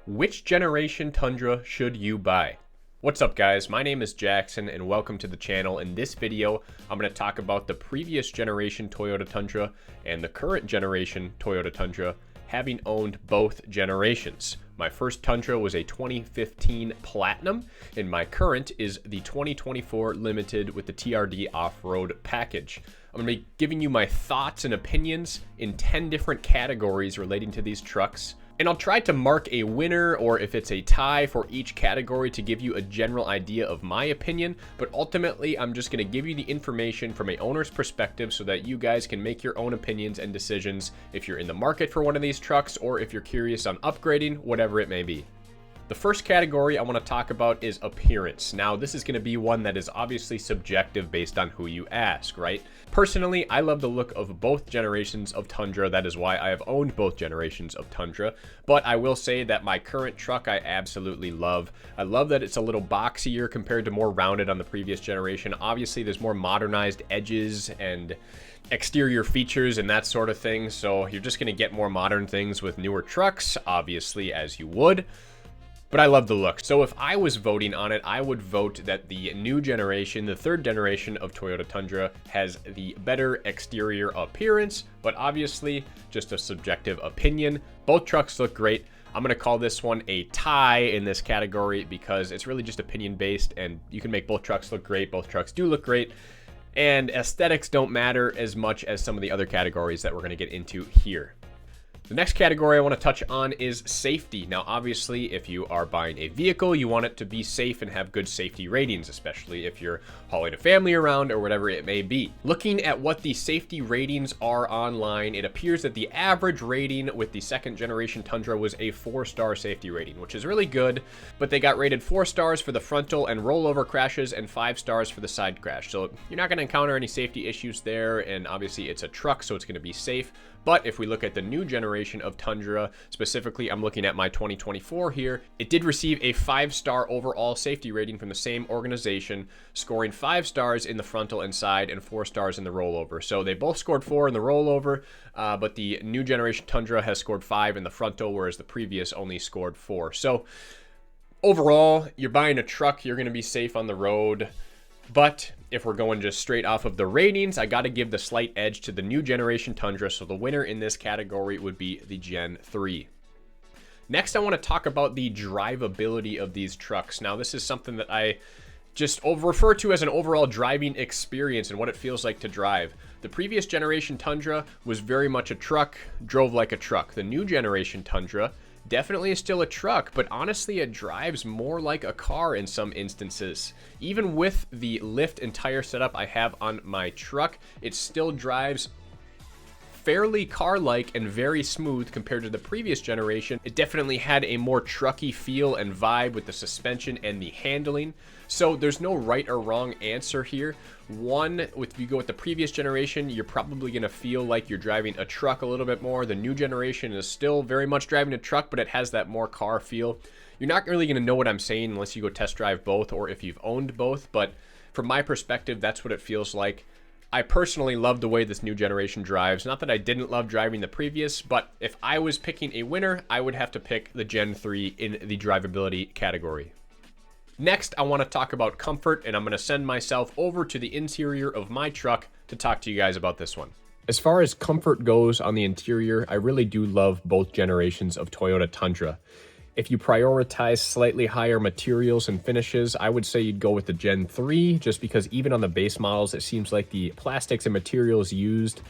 Which generation Tundra should you buy? What's up guys, my name is Jackson and welcome to the channel. In this video, I'm going to talk about the previous generation Toyota Tundra and the current generation Toyota Tundra, having owned both generations. My first Tundra was a 2015 Platinum, and my current is the 2024 Limited with the TRD off-road package. I'm going to be giving you my thoughts and opinions in 10 different categories relating to these trucks. And I'll try to mark a winner or if it's a tie for each category to give you a general idea of my opinion. But ultimately, I'm just going to give you the information from a owner's perspective so that you guys can make your own opinions and decisions if you're in the market for one of these trucks or if you're curious on upgrading, whatever it may be. The first category I want to talk about is appearance. Now, this is going to be one that is obviously subjective based on who you ask, right? Personally, I love the look of both generations of Tundra. That is why I have owned both generations of Tundra. But I will say that my current truck I absolutely love. I love that it's a little boxier compared to more rounded on the previous generation. Obviously, there's more modernized edges and exterior features and that sort of thing. So you're just going to get more modern things with newer trucks, obviously, as you would. But I love the look. So if I was voting on it, I would vote that the new generation, the third generation of Toyota Tundra, has the better exterior appearance, but obviously just a subjective opinion. Both trucks look great. I'm gonna call this one a tie in this category because it's really just opinion based and you can make both trucks look great. Both trucks do look great. And aesthetics don't matter as much as some of the other categories that we're gonna get into here. The next category I want to touch on is safety. Now, obviously, if you are buying a vehicle, you want it to be safe and have good safety ratings, especially if you're hauling a family around or whatever it may be. Looking at what the safety ratings are online, it appears that the average rating with the second generation Tundra was a 4-star safety rating, which is really good, but they got rated 4 stars for the frontal and rollover crashes and 5 stars for the side crash. So you're not going to encounter any safety issues there, and obviously it's a truck, so it's going to be safe. But if we look at the new generation of Tundra, specifically I'm looking at my 2024 here, it did receive a 5-star overall safety rating from the same organization, scoring 5 stars in the frontal and side and 4 stars in the rollover. So they both scored 4 in the rollover, but the new generation Tundra has scored 5 in the frontal, whereas the previous only scored 4. So overall, you're buying a truck, you're going to be safe on the road. But if we're going just straight off of the ratings, I got to give the slight edge to the new generation Tundra. So the winner in this category would be the Gen 3. Next, I want to talk about the drivability of these trucks. Now, this is something that I just refer to as an overall driving experience and what it feels like to drive. The previous generation Tundra was very much a truck, drove like a truck. The new generation Tundra definitely is still a truck, but honestly it drives more like a car in some instances. Even with the lift and tire setup I have on my truck, it still drives fairly car-like and very smooth compared to the previous generation. It definitely had a more trucky feel and vibe with the suspension and the handling. So there's no right or wrong answer here. If you go with the previous generation, you're probably going to feel like you're driving a truck a little bit more. The new generation is still very much driving a truck, but it has that more car feel. You're not really going to know what I'm saying unless you go test drive both or if you've owned both, but from my perspective, that's what it feels like. I personally love the way this new generation drives. Not that I didn't love driving the previous, but if I was picking a winner, I would have to pick the Gen 3 in the drivability category. Next, I want to talk about comfort, and I'm going to send myself over to the interior of my truck to talk to you guys about this one. As far as comfort goes on the interior, I really do love both generations of Toyota Tundra. If you prioritize slightly higher materials and finishes, I would say you'd go with the Gen 3, just because even on the base models, it seems like the plastics and materials used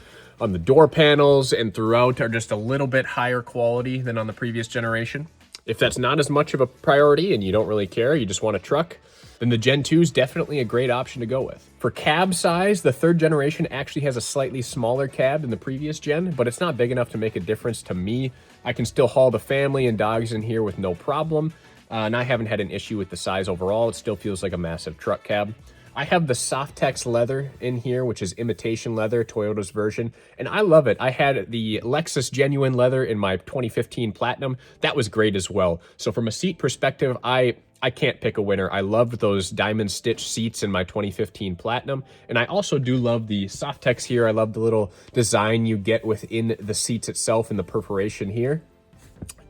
on the door panels and throughout are just a little bit higher quality than on the previous generation. If that's not as much of a priority and you don't really care, you just want a truck, then the Gen 2 is definitely a great option to go with. For cab size, the third generation actually has a slightly smaller cab than the previous gen, but it's not big enough to make a difference to me. I can still haul the family and dogs in here with no problem, and I haven't had an issue with the size overall. It still feels like a massive truck cab. I have the Softex leather in here, which is imitation leather, Toyota's version, and I love it. I had the Lexus genuine leather in my 2015 Platinum. That was great as well. So from a seat perspective, I can't pick a winner. I loved those diamond stitch seats in my 2015 Platinum, and I also do love the Softex here. I love the little design you get within the seats itself and the perforation here.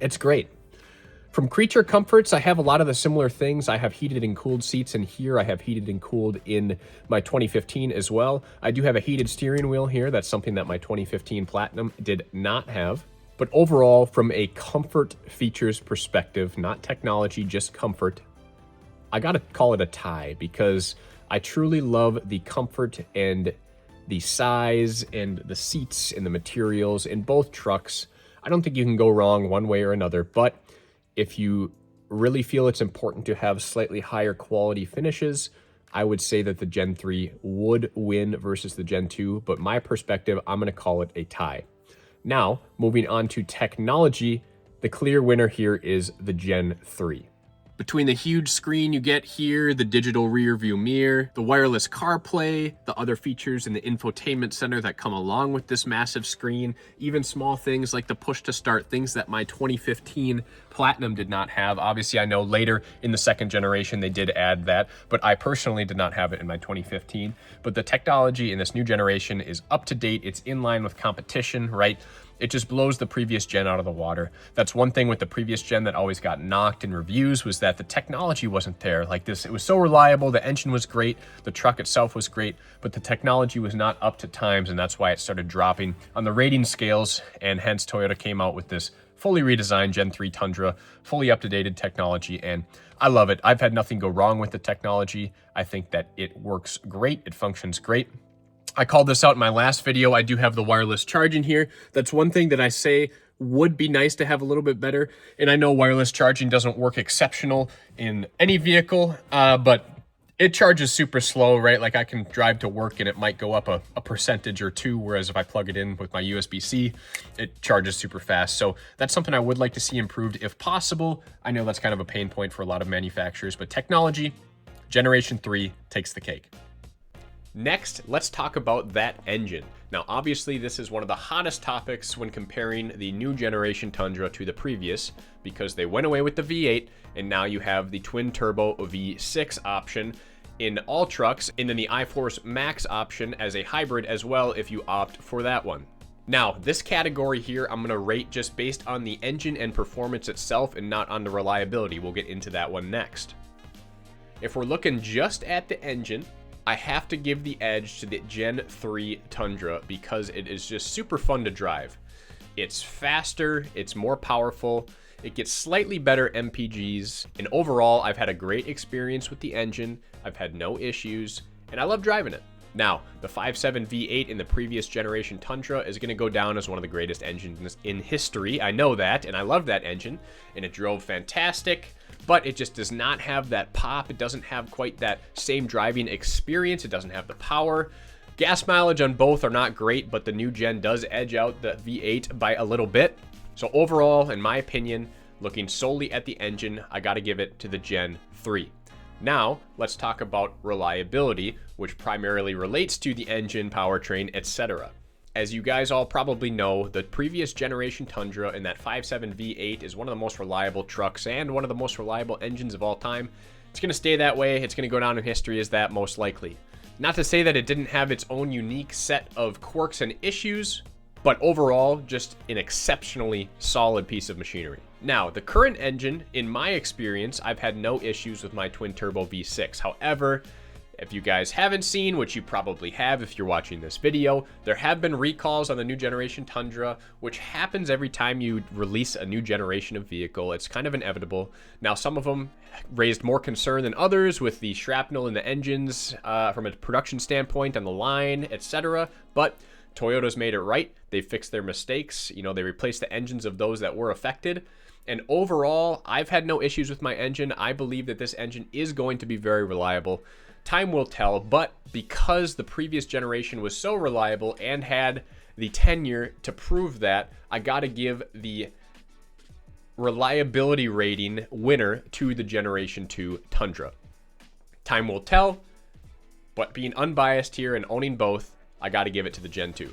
It's great. From creature comforts, I have a lot of the similar things. I have heated and cooled seats in here. I have heated and cooled in my 2015 as well. I do have a heated steering wheel here. That's something that my 2015 Platinum did not have. But overall, from a comfort features perspective, not technology, just comfort, I gotta call it a tie because I truly love the comfort and the size and the seats and the materials in both trucks. I don't think you can go wrong one way or another, but if you really feel it's important to have slightly higher quality finishes, I would say that the Gen 3 would win versus the Gen 2, but my perspective, I'm going to call it a tie. Now, moving on to technology, the clear winner here is the Gen 3. Between the huge screen you get here, the digital rear view mirror, the wireless CarPlay, the other features in the infotainment center that come along with this massive screen, even small things like the push to start, things that my 2015 Platinum did not have. Obviously, I know later in the second generation they did add that, but I personally did not have it in my 2015. But the technology in this new generation is up to date. It's in line with competition, right? It just blows the previous gen out of the water. That's one thing with the previous gen that always got knocked in reviews, was that the technology wasn't there. Like this, it was so reliable, the engine was great, the truck itself was great, but the technology was not up to times, and that's why it started dropping on the rating scales, and hence Toyota came out with this fully redesigned Gen 3 Tundra, fully up-to-dated technology, and I love it. I've had nothing go wrong with the technology. I think that it works great, it functions great. I called this out in my last video. I do have the wireless charging here. That's one thing that I say would be nice to have a little bit better. And I know wireless charging doesn't work exceptional in any vehicle, but it charges super slow, right? Like I can drive to work and it might go up a percentage or two, whereas if I plug it in with my USB-C, it charges super fast. So that's something I would like to see improved if possible. I know that's kind of a pain point for a lot of manufacturers, but technology, Generation 3 takes the cake. Next, let's talk about that engine. Now, obviously, this is one of the hottest topics when comparing the new generation Tundra to the previous, because they went away with the V8, and now you have the twin-turbo V6 option in all trucks, and then the iForce Max option as a hybrid as well if you opt for that one. Now, this category here, I'm going to rate just based on the engine and performance itself and not on the reliability. We'll get into that one next. If we're looking just at the engine, I have to give the edge to the Gen 3 Tundra because it is just super fun to drive. It's faster, it's more powerful, it gets slightly better MPGs, and overall I've had a great experience with the engine, I've had no issues, and I love driving it. Now, the 5.7 V8 in the previous generation Tundra is going to go down as one of the greatest engines in history. I know that, and I love that engine, and it drove fantastic, but it just does not have that pop. It doesn't have quite that same driving experience. It doesn't have the power. Gas mileage on both are not great, but the new gen does edge out the V8 by a little bit. So overall, in my opinion, looking solely at the engine, I got to give it to the Gen 3. Now, let's talk about reliability, which primarily relates to the engine, powertrain, etc. As you guys all probably know, the previous generation Tundra and that 5.7 V8 is one of the most reliable trucks and one of the most reliable engines of all time. It's going to stay that way. It's going to go down in history as that most likely. Not to say that it didn't have its own unique set of quirks and issues, but overall, just an exceptionally solid piece of machinery. Now, the current engine, in my experience, I've had no issues with my twin-turbo V6. However, if you guys haven't seen, which you probably have if you're watching this video, there have been recalls on the new generation Tundra, which happens every time you release a new generation of vehicle. It's kind of inevitable. Now, some of them raised more concern than others with the shrapnel in the engines from a production standpoint on the line, etc. But Toyota's made it right. They fixed their mistakes. You know, they replaced the engines of those that were affected. And overall, I've had no issues with my engine. I believe that this engine is going to be very reliable. Time will tell, but because the previous generation was so reliable and had the tenure to prove that, I gotta give the reliability rating winner to the Generation 2 Tundra. Time will tell, but being unbiased here and owning both, I gotta give it to the Gen 2.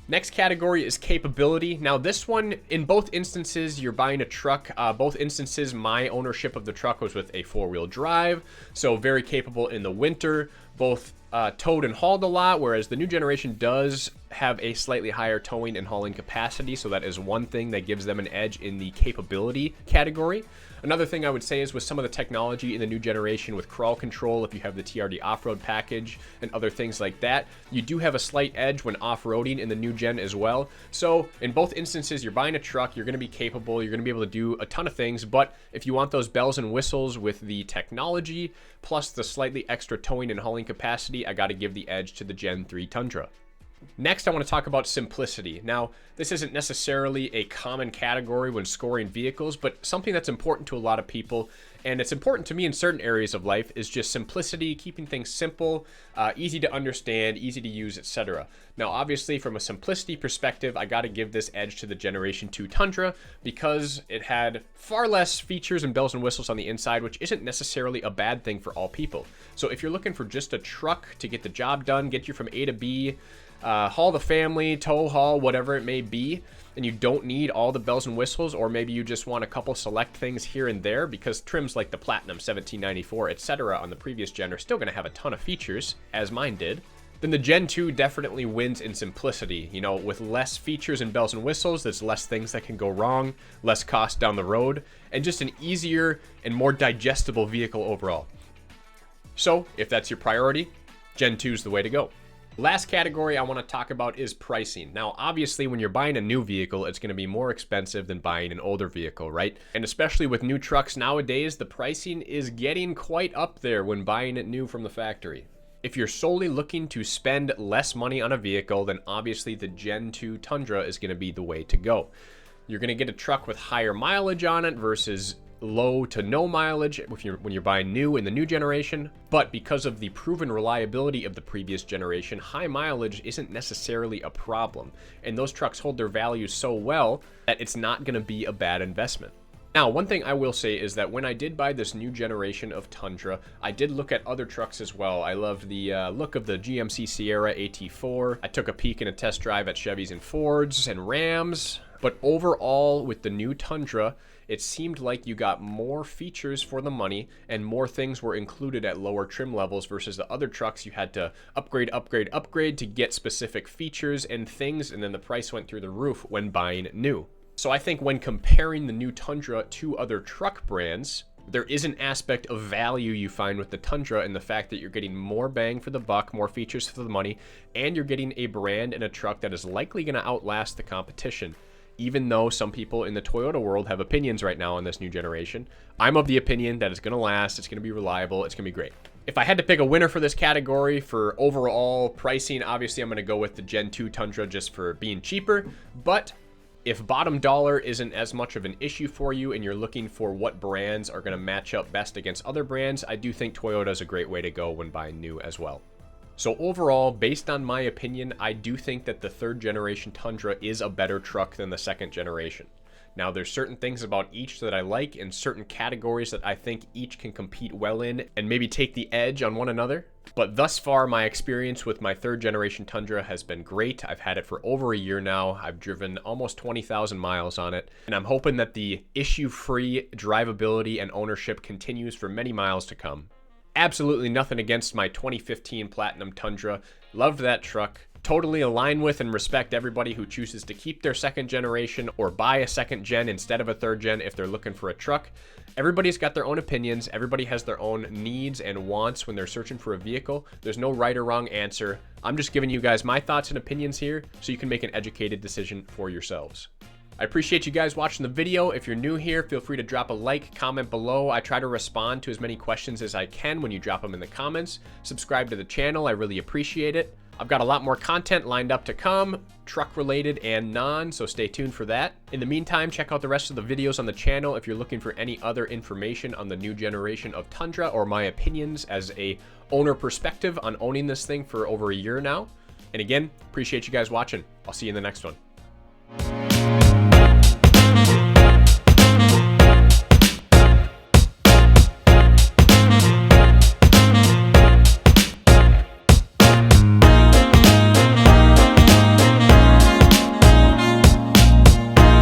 Next category is capability. Now this one, in both instances, you're buying a truck. Both instances, my ownership of the truck was with a four-wheel drive, so very capable in the winter. both towed and hauled a lot, whereas the new generation does have a slightly higher towing and hauling capacity, so that is one thing that gives them an edge in the capability category. Another thing I would say is with some of the technology in the new generation with crawl control, if you have the TRD off-road package and other things like that, you do have a slight edge when off-roading in the new gen as well. So in both instances, you're buying a truck, you're going to be capable, you're going to be able to do a ton of things, but if you want those bells and whistles with the technology plus the slightly extra towing and hauling capacity, I got to give the edge to the Gen 3 Tundra. Next, I want to talk about simplicity. Now, this isn't necessarily a common category when scoring vehicles, but something that's important to a lot of people, and it's important to me in certain areas of life, is just simplicity, keeping things simple, easy to understand, easy to use, etc. Now, obviously, from a simplicity perspective, I got to give this edge to the Generation 2 Tundra because it had far less features and bells and whistles on the inside, which isn't necessarily a bad thing for all people. So if you're looking for just a truck to get the job done, get you from A to B, haul the family, tow, haul, whatever it may be, and you don't need all the bells and whistles, or maybe you just want a couple select things here and there, because trims like the Platinum 1794, etc. on the previous gen are still going to have a ton of features, as mine did, then the Gen 2 definitely wins in simplicity. You know, with less features and bells and whistles, there's less things that can go wrong, less cost down the road, and just an easier and more digestible vehicle overall. So, if that's your priority, Gen 2 is the way to go. Last category I want to talk about is pricing. Now, obviously, when you're buying a new vehicle, it's going to be more expensive than buying an older vehicle, right? And especially with new trucks nowadays, the pricing is getting quite up there when buying it new from the factory. If you're solely looking to spend less money on a vehicle, then obviously the Gen 2 Tundra is going to be the way to go. You're going to get a truck with higher mileage on it versus low to no mileage when you're buying new in the new generation, but because of the proven reliability of the previous generation, high mileage isn't necessarily a problem, and those trucks hold their value so well that it's not going to be a bad investment. Now, one thing I will say is that when I did buy this new generation of Tundra, I did look at other trucks as well. I loved the look of the GMC Sierra AT4. I took a peek and a test drive at Chevys and Fords and Rams, but overall with the new Tundra, it seemed like you got more features for the money and more things were included at lower trim levels versus the other trucks you had to upgrade to get specific features and things, and then the price went through the roof when buying new. So I think when comparing the new Tundra to other truck brands, there is an aspect of value you find with the Tundra in the fact that you're getting more bang for the buck, more features for the money, and you're getting a brand and a truck that is likely going to outlast the competition. Even though some people in the Toyota world have opinions right now on this new generation, I'm of the opinion that it's going to last, it's going to be reliable, it's going to be great. If I had to pick a winner for this category for overall pricing, obviously I'm going to go with the Gen 2 Tundra just for being cheaper, but if bottom dollar isn't as much of an issue for you and you're looking for what brands are going to match up best against other brands, I do think Toyota is a great way to go when buying new as well. So overall, based on my opinion, I do think that the third generation Tundra is a better truck than the second generation. Now, there's certain things about each that I like and certain categories that I think each can compete well in and maybe take the edge on one another. But thus far, my experience with my third generation Tundra has been great. I've had it for over a year now. I've driven almost 20,000 miles on it, and I'm hoping that the issue-free drivability and ownership continues for many miles to come. Absolutely nothing against my 2015 Platinum Tundra. Loved that truck. Totally align with and respect everybody who chooses to keep their second generation or buy a second gen instead of a third gen if they're looking for a truck. Everybody's got their own opinions. Everybody has their own needs and wants when they're searching for a vehicle. There's no right or wrong answer. I'm just giving you guys my thoughts and opinions here so you can make an educated decision for yourselves. I appreciate you guys watching the video. If you're new here, feel free to drop a like, comment below. I try to respond to as many questions as I can when you drop them in the comments. Subscribe to the channel. I really appreciate it. I've got a lot more content lined up to come, truck related and non, so stay tuned for that. In the meantime, check out the rest of the videos on the channel if you're looking for any other information on the new generation of Tundra or my opinions as a owner perspective on owning this thing for over a year now. And again, appreciate you guys watching. I'll see you in the next one.